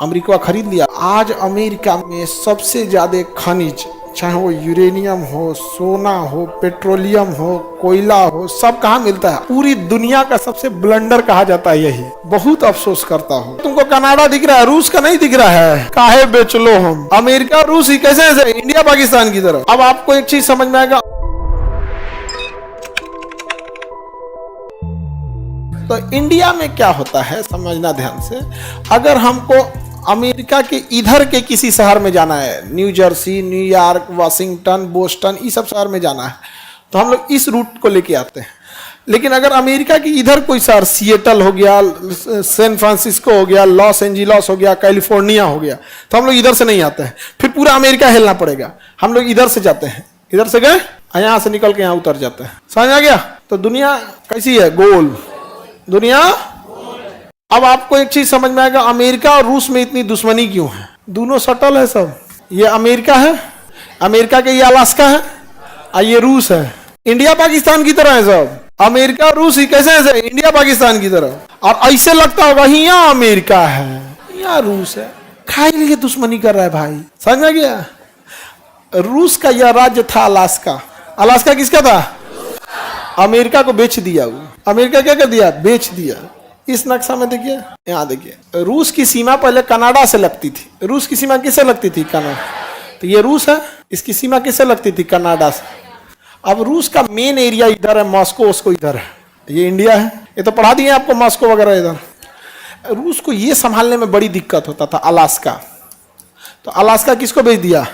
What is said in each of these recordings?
America खरीद लिया। आज अमेरिका में सबसे ज्यादा खनिज, चाहे वो यूरेनियम हो, सोना हो, पेट्रोलियम हो, कोयला हो, सब कहाँ मिलता है? पूरी दुनिया का सबसे ब्लंडर कहा जाता है यही। बहुत अफसोस करता हूँ, तुमको कनाडा दिख रहा है, रूस का नहीं दिख रहा है। काहे बेच लो हम? अमेरिका रूस ही कैसे ऐसे इंडिया पाकिस्तान की तरह। अब आपको एक चीज समझ में आएगा, तो इंडिया में क्या होता है समझना ध्यान से। अगर हमको अमेरिका के इधर के किसी शहर में जाना है, new Jersey, New York, Washington, Boston, इस सब शहर में जाना है, तो हम लोग इस रूट को लेके आते हैं। लेकिन अगर अमेरिका की इधर कोई शहर, सिएटल हो गया, सैन फ्रांसिस्को हो गया, लॉस एंजिलस हो गया, कैलिफोर्निया हो गया, तो हम लोग इधर से नहीं आते हैं, फिर पूरा अमेरिका हिलना पड़ेगा। हम लोग इधर से जाते हैं, इधर से गए, यहाँ से निकल के यहाँ उतर जाते हैं। समझ आ गया? तो दुनिया कैसी है? गोल दुनिया। अब आपको एक चीज समझ में आएगा, अमेरिका और रूस में इतनी दुश्मनी क्यों है? दोनों सटल है सब। ये अमेरिका है, अमेरिका के ये अलास्का है, और ये रूस है। इंडिया पाकिस्तान की तरह है सब। अमेरिका और रूस ही कैसे है? इंडिया पाकिस्तान की तरह। और ऐसे लगता होगा यहाँ अमेरिका है, यहाँ रूस है, खाई लिए दुश्मनी कर रहा है भाई। समझ में गया? रूस का यह राज्य था अलास्का। अलास्का किसका था? अमेरिका को बेच दिया। वो अमेरिका क्या कर दिया? बेच दिया। इस नक्शा में देखिए, यहाँ देखिए, रूस की सीमा पहले कनाडा से लगती थी। रूस की सीमा किससे लगती थी? कनाडा। तो ये रूस है, इसकी सीमा किससे लगती थी? कनाडा से। अब रूस का मेन एरिया इधर है, मॉस्को उसको इधर है, ये इंडिया है। ये तो पढ़ा दिए आपको, मॉस्को वगैरह इधर। रूस को ये संभालने में बड़ी दिक्कत होता था, अलास्का। तो अलास्का किसको बेच दिया?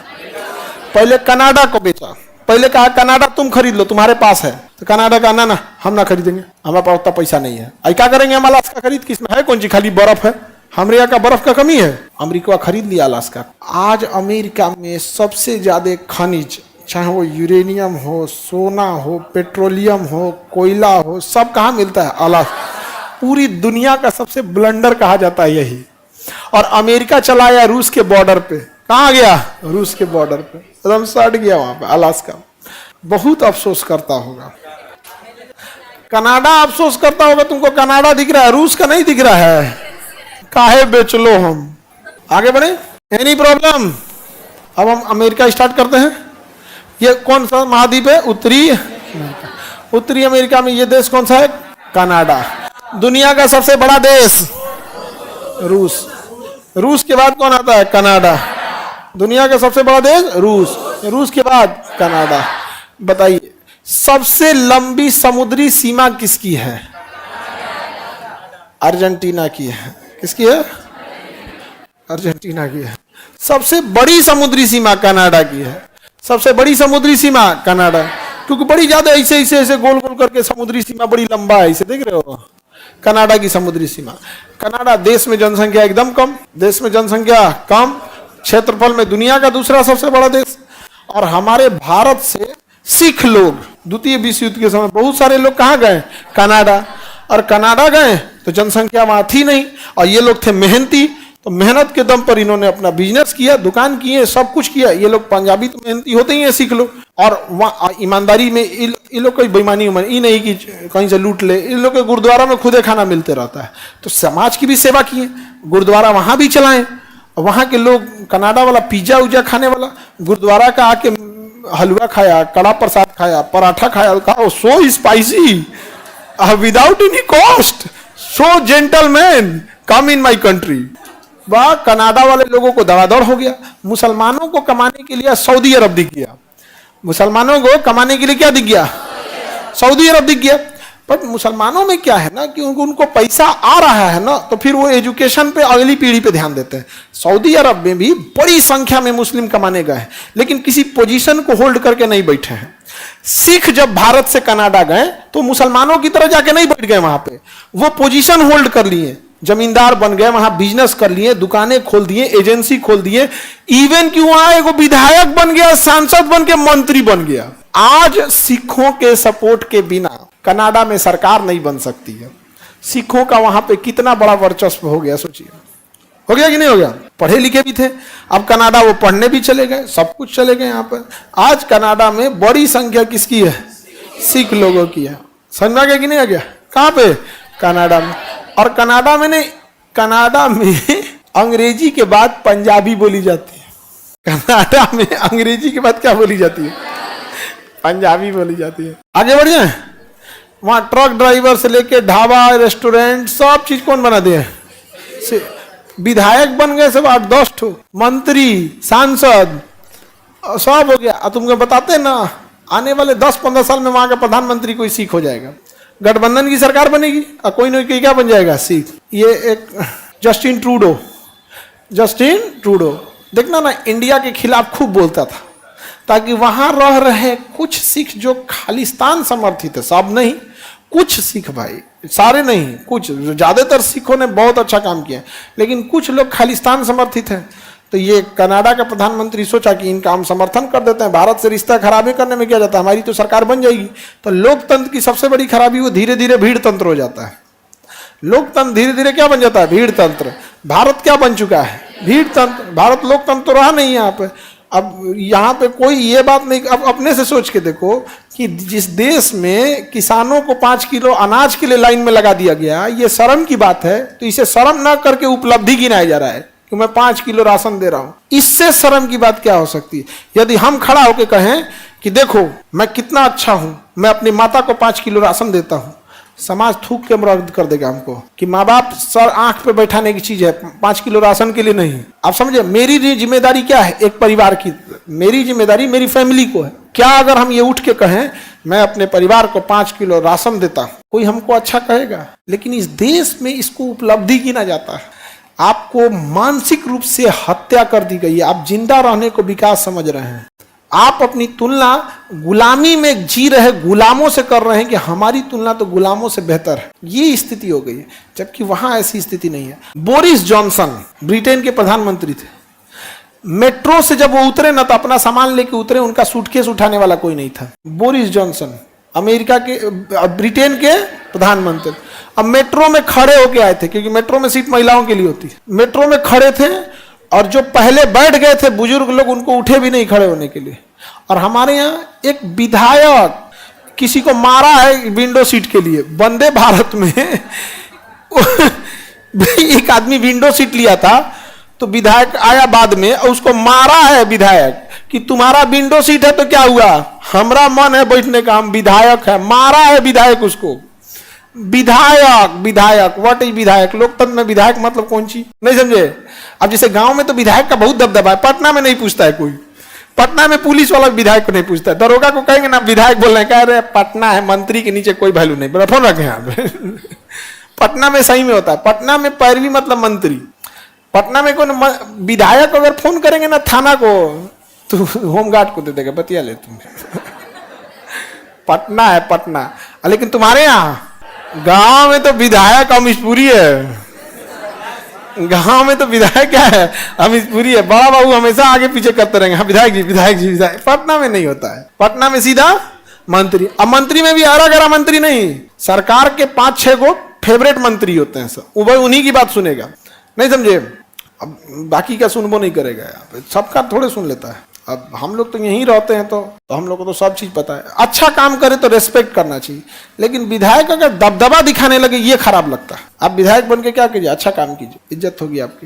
पहले कनाडा को बेचा। पहले कहा कनाडा तुम खरीद लो, तुम्हारे पास है। तो कनाडा का ना हम ना खरीदेंगे, हमारे पास उतना पैसा नहीं है। आई क्या करेंगे हम अलास्का खरीद? किसमें है? कौन सी खाली बर्फ है? हमारे यहाँ का बर्फ का कमी है। अमेरिका खरीद लिया अलास्का। आज अमेरिका में सबसे ज्यादा खनिज, चाहे वो यूरेनियम हो, सोना हो, पेट्रोलियम हो, कोयला हो, सब कहाँ मिलता है? अलास्का। पूरी दुनिया का सबसे ब्लंडर कहा जाता है यही। और अमेरिका चला गया रूस के बॉर्डर पे। कहाँ गया? रूस के बॉर्डर पे एकदम सट गया वहां पे, अलास्का। बहुत अफसोस करता होगा। कनाडा अफसोस करता होगा, तुमको कनाडा दिख रहा है, रूस का नहीं दिख रहा है। काहे बेच लो हम? आगे बढ़े, एनी प्रॉब्लम? अब हम अमेरिका स्टार्ट करते हैं। ये कौन सा महाद्वीप है? उत्तरी अमेरिका। उत्तरी अमेरिका में ये देश कौन सा है? कनाडा। दुनिया का सबसे बड़ा देश रूस। रूस के बाद कौन आता है? कनाडा। दुनिया का सबसे बड़ा देश रूस। रूस के बाद कनाडा। बताइए सबसे लंबी समुद्री सीमा किसकी है? अर्जेंटीना की है। किसकी है? अर्जेंटीना की है। सबसे बड़ी समुद्री सीमा कनाडा की है। सबसे बड़ी समुद्री सीमा कनाडा, क्योंकि बड़ी ज्यादा ऐसे ऐसे ऐसे गोल गोल करके समुद्री सीमा बड़ी लंबा है, इसे देख रहे हो? कनाडा की समुद्री सीमा। कनाडा देश में जनसंख्या एकदम कम, देश में जनसंख्या कम, क्षेत्रफल में दुनिया का दूसरा सबसे बड़ा देश। और हमारे भारत से सिख लोग द्वितीय विश्व युद्ध के समय बहुत सारे लोग कहाँ गए? कनाडा। और कनाडा गए तो जनसंख्या वहां थी नहीं, और ये लोग थे मेहनती, तो मेहनत के दम पर इन्होंने अपना बिजनेस किया, दुकान किए, सब कुछ किया। ये लोग पंजाबी तो मेहनती होते ही हैं सिख लोग, और वहाँ ईमानदारी में इन लोग कोई बेईमानी ये नहीं कि कहीं से लूट ले। इन लोग के गुरुद्वारा में खुदे खाना मिलते रहता है, तो समाज की भी सेवा किए, गुरुद्वारा वहां भी चलाएं। वहां के लोग कनाडा वाला पिज्जा उज्जा खाने वाला गुरुद्वारा का आके हलवा खाया, कड़ा प्रसाद खाया, पराठा खाया, कहा सो spicy without any cost, so gentleman come in my country. वह कनाडा वाले लोगों को दौड़ हो गया। मुसलमानों को कमाने के लिए सऊदी अरब दिख गया। मुसलमानों को कमाने के लिए क्या दिख गया? सऊदी अरब दिख गया। बट मुसलमानों में क्या है ना कि उनको पैसा आ रहा है ना, तो फिर वो एजुकेशन पे अगली पीढ़ी पे ध्यान देते हैं। सऊदी अरब में भी बड़ी संख्या में मुस्लिम कमाने गए हैं, लेकिन किसी पोजीशन को होल्ड करके नहीं बैठे हैं। सिख जब भारत से कनाडा गए तो मुसलमानों की तरह जाके नहीं बैठ गए वहां पे, वो पोजीशन होल्ड कर लिए, जमींदार बन गए, वहां बिजनेस कर लिए, दुकानें खोल दिए, एजेंसी खोल दिए, इवन कि वहां एक विधायक बन गया, सांसद बन के मंत्री बन गया। आज सिखों के सपोर्ट के बिना कनाडा में सरकार नहीं बन सकती है। सिखों का वहां पे कितना बड़ा वर्चस्व हो गया, सोचिए। हो गया कि नहीं हो गया? पढ़े लिखे भी थे, अब कनाडा वो पढ़ने भी चले गए, सब कुछ चले गए यहाँ पर। आज कनाडा में बड़ी संख्या किसकी है? सिख लोगों की है। समझ आ गया कि नहीं आ गया? कहाँ पे? कनाडा में। और कनाडा में अंग्रेजी के बाद पंजाबी बोली जाती है। कनाडा में अंग्रेजी के बाद क्या बोली जाती है? पंजाबी बोली जाती है। आगे बढ़ जाए, वहां ट्रक ड्राइवर से लेके ढाबा, रेस्टोरेंट, सब चीज कौन बना दिए? विधायक बन गए सब 8-10 ठो, मंत्री, सांसद, सब हो गया। अब तुमको बताते ना, आने वाले 10-15 साल में वहां का प्रधानमंत्री कोई सिख हो जाएगा, गठबंधन की सरकार बनेगी और कोई ना कोई क्या बन जाएगा? सिख। ये एक जस्टिन ट्रूडो देखना ना, इंडिया के खिलाफ खूब बोलता था ताकि वहां रह रहे कुछ सिख जो खालिस्तान समर्थित है, सब नहीं, कुछ सिख भाई, सारे नहीं, कुछ, ज्यादातर सिखों ने बहुत अच्छा काम किया, लेकिन कुछ लोग खालिस्तान समर्थित हैं। तो ये कनाडा का प्रधानमंत्री सोचा कि इनका हम समर्थन कर देते हैं, भारत से रिश्ता खराबी करने में क्या जाता है, हमारी तो सरकार बन जाएगी। तो लोकतंत्र की सबसे बड़ी खराबी वो धीरे धीरे भीड़ तंत्र हो जाता है। लोकतंत्र धीरे धीरे क्या बन जाता है? भीड़ तंत्र। भारत क्या बन चुका है? भीड़ तंत्र। भारत लोकतंत्र तो रहा नहीं यहाँ पे। अब यहाँ पे कोई ये बात नहीं, अब अपने से सोच के देखो कि जिस देश में किसानों को 5 किलो अनाज के लिए लाइन में लगा दिया गया, ये शर्म की बात है, तो इसे शर्म ना करके उपलब्धि गिनाया जा रहा है कि मैं 5 किलो राशन दे रहा हूं। इससे शर्म की बात क्या हो सकती है? यदि हम खड़ा होकर कहें कि देखो मैं कितना अच्छा हूं, मैं अपनी माता को 5 किलो राशन देता हूं, समाज थूक के मरद कर देगा हमको कि माँ बाप सर आंख पे बैठाने की चीज है, 5 किलो राशन के लिए नहीं। आप समझे, मेरी जिम्मेदारी क्या है एक परिवार की? मेरी जिम्मेदारी मेरी फैमिली को है। क्या अगर हम ये उठ के कहें मैं अपने परिवार को 5 किलो राशन देता हूं, कोई हमको अच्छा कहेगा? लेकिन इस देश में इसको उपलब्धि गिना जाता है। आपको मानसिक रूप से हत्या कर दी गई है। आप जिंदा रहने को विकास समझ रहे हैं। आप अपनी तुलना गुलामी में जी रहे गुलामों से कर रहे हैं कि हमारी तुलना तो गुलामों से बेहतर है। ये स्थिति हो गई है, जबकि वहां ऐसी स्थिति नहीं है। बोरिस जॉनसन ब्रिटेन के प्रधानमंत्री थे। मेट्रो से जब वो उतरे ना, तो अपना सामान लेके उतरे, उनका सूटकेस उठाने वाला कोई नहीं था। बोरिस जॉनसन अमेरिका के, ब्रिटेन के प्रधानमंत्री। अब मेट्रो में खड़े होके आए थे, क्योंकि मेट्रो में सीट महिलाओं के लिए होती है। मेट्रो में खड़े थे और जो पहले बैठ गए थे बुजुर्ग लोग, उनको उठे भी नहीं खड़े होने के लिए। और हमारे यहाँ एक विधायक किसी को मारा है विंडो सीट के लिए। वंदे भारत में एक आदमी विंडो सीट लिया था, तो विधायक आया बाद में और उसको मारा है विधायक कि तुम्हारा विंडो सीट है तो क्या हुआ, हमारा मन है बैठने का, हम विधायक है। मारा है विधायक उसको। विधायक व्हाट इज विधायक? लोकतंत्र में विधायक मतलब कौन चीज? नहीं समझे? अब जैसे गांव में तो विधायक का बहुत दबदबा है, पटना में नहीं पूछता है कोई। पटना में पुलिस वाला विधायक को नहीं पूछता है। दरोगा को कहेंगे ना विधायक बोल रहे हैं, कह रहे पटना है, मंत्री के नीचे कोई वैल्यू नहीं। बोला फोन रखे यहाँ पे। पटना में सही में होता है, पटना में पैरवी मतलब मंत्री। पटना में कोई विधायक अगर फोन करेंगे ना थाना को, तो होमगार्ड को दे देगा, बतिया ले तुम। पटना है पटना। लेकिन तुम्हारे यहाँ गांव में तो विधायक अमीशपुरी है। गांव में तो विधायक क्या है? अमीशपुरी है। बड़ा बाबू हमेशा आगे पीछे करते रहेंगे, हाँ विधायक जी विधायक जी विधायक। पटना में नहीं होता है, पटना में सीधा मंत्री। अब मंत्री में भी हरा गरा मंत्री नहीं, सरकार के 5-6 गो फेवरेट मंत्री होते हैं सब, वो उन्हीं की बात सुनेगा। नहीं समझे? अब बाकी का सुनबो नहीं करेगा, सबका थोड़े सुन लेता है। अब हम लोग तो यहीं रहते हैं, तो हम लोग को तो सब चीज पता है। अच्छा काम करे तो रेस्पेक्ट करना चाहिए, लेकिन विधायक अगर दबदबा दिखाने लगे ये खराब लगता है। आप विधायक बन के क्या कीजिए, अच्छा काम कीजिए, इज्जत होगी आपकी।